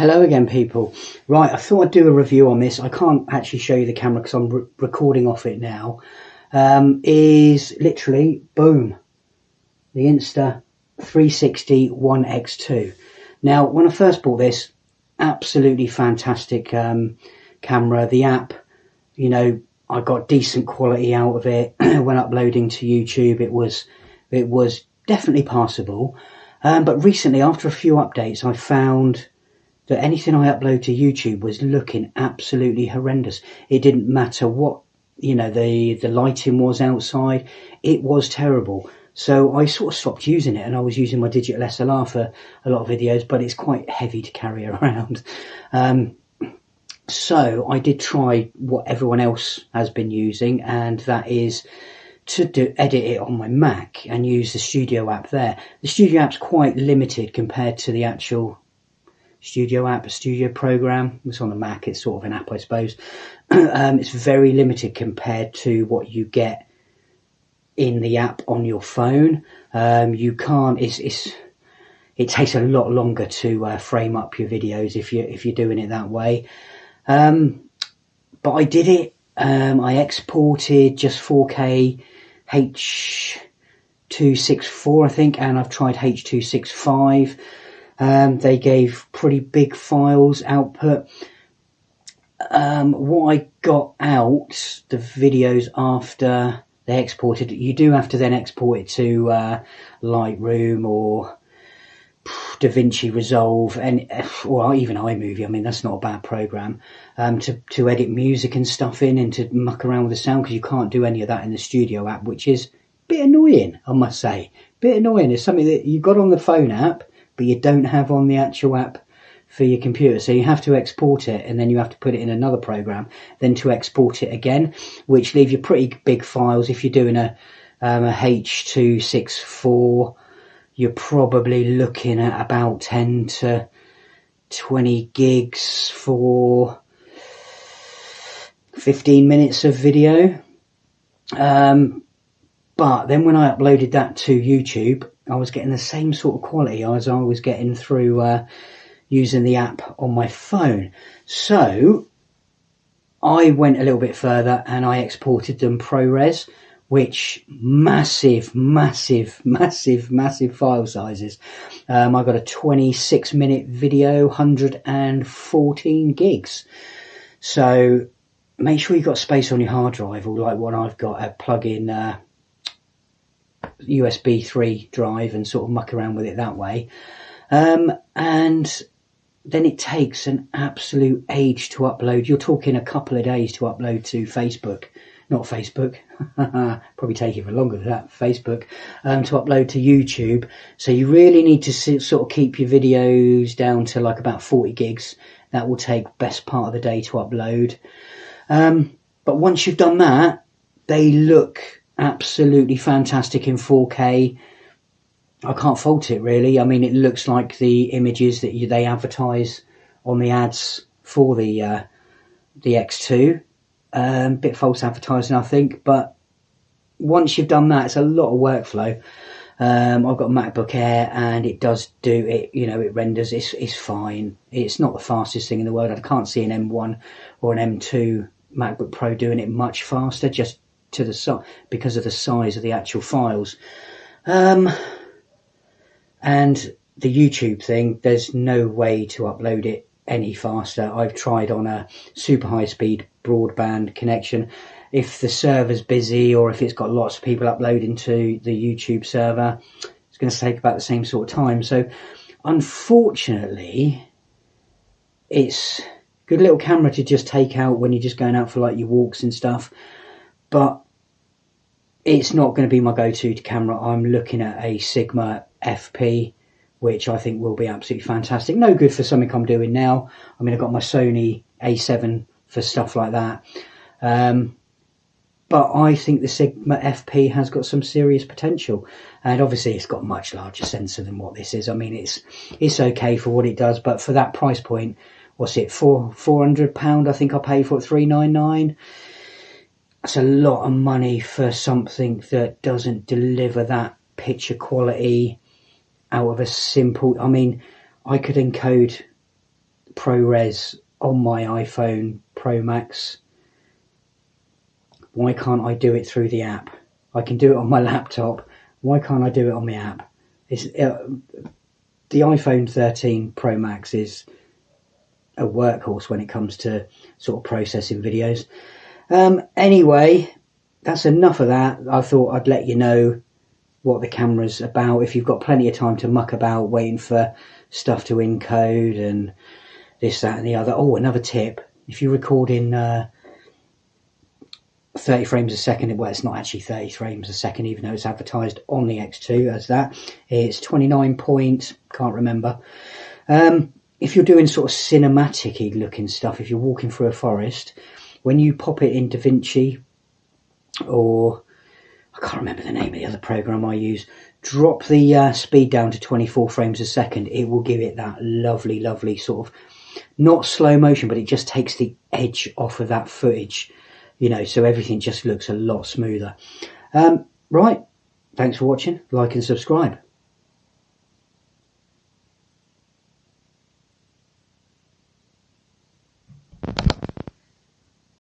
Hello again, people. Right, I thought I'd do a review on this. I can't actually show you the camera because I'm recording off it now. Is literally, boom, the Insta360 ONE X2. Now, when I first bought this, absolutely fantastic camera. The app, you know, I got decent quality out of it. When uploading to YouTube, it was definitely passable. But recently, after a few updates, I found that anything I upload to YouTube was looking absolutely horrendous. It didn't matter what, you know, the lighting was outside. It was terrible. So I sort of stopped using it, and I was using my digital SLR for a lot of videos, but it's quite heavy to carry around. So I did try what everyone else has been using, and that is to edit it on my Mac and use the Studio app there. The Studio app's quite limited compared to the actual Studio program. It's on the Mac, it's sort of an app, I suppose. It's very limited compared to what you get in the app on your phone. You can't, it takes a lot longer to frame up your videos if you're doing it that way. But I did it. I exported just 4K H.264, I think, and I've tried H.265. They gave pretty big files output. What I got out, the videos after they exported, you do have to then export it to Lightroom or DaVinci Resolve, or even iMovie. I mean, that's not a bad program to edit music and stuff in, and to muck around with the sound, because you can't do any of that in the Studio app, which is a bit annoying, I must say. Bit annoying. It's something that you got on the phone app, but you don't have on the actual app for your computer. So you have to export it, and then you have to put it in another program, then to export it again, which leave you pretty big files. If you're doing a H.264, you're probably looking at about 10 to 20 gigs for 15 minutes of video. But then when I uploaded that to YouTube, I was getting the same sort of quality as I was getting through using the app on my phone. So I went a little bit further and I exported them ProRes, which massive file sizes. I got a 26-minute video, 114 gigs. So make sure you've got space on your hard drive, or like what I've got, a plug-in USB 3 drive, and sort of muck around with it that way. And then it takes an absolute age to upload. You're talking a couple of days to upload to Facebook. Not Facebook, probably take even longer than that, Facebook, to upload to YouTube. So you really need to sort of keep your videos down to like about 40 gigs. That will take best part of the day to upload. But once you've done that, they look absolutely fantastic in 4K. I can't fault it, really. I mean, it looks like the images that they advertise on the ads for the X2. Bit false advertising, I think, but once you've done that, it's a lot of workflow. I've got a MacBook Air, and it does do it, you know, it renders, it's fine. It's not the fastest thing in the world. I can't see an M1 or an M2 MacBook Pro doing it much faster, just to the because of the size of the actual files. And the YouTube thing, there's no way to upload it any faster. I've tried on a super high speed broadband connection. If the server's busy, or if it's got lots of people uploading to the YouTube server, it's going to take about the same sort of time. So unfortunately, it's a good little camera to just take out when you're just going out for like your walks and stuff, but it's not going to be my go-to camera. I'm looking at a Sigma FP, which I think will be absolutely fantastic. No good for something I'm doing now. I mean, I've got my Sony A7 for stuff like that. But I think the Sigma FP has got some serious potential. And obviously it's got a much larger sensor than what this is. I mean, it's okay for what it does, but for that price point, what's it, £400 I think I paid for it, $399. That's a lot of money for something that doesn't deliver that picture quality out of a simple, I mean, I could encode ProRes on my iPhone Pro Max. Why can't I do it through the app? I can do it on my laptop. Why can't I do it on my app? The iPhone 13 Pro Max is a workhorse when it comes to sort of processing videos. Anyway, that's enough of that. I thought I'd let you know what the camera's about. If you've got plenty of time to muck about waiting for stuff to encode and this, that and the other. Oh, another tip. If you record in 30 frames a second, well, it's not actually 30 frames a second, even though it's advertised on the X2 as that. It's 29 point, can't remember. If you're doing sort of cinematic-y looking stuff, if you're walking through a forest, when you pop it in DaVinci, or I can't remember the name of the other program I use, drop the speed down to 24 frames a second, it will give it that lovely, lovely sort of, not slow motion, but it just takes the edge off of that footage. You know, so everything just looks a lot smoother. Right, thanks for watching. Like and subscribe.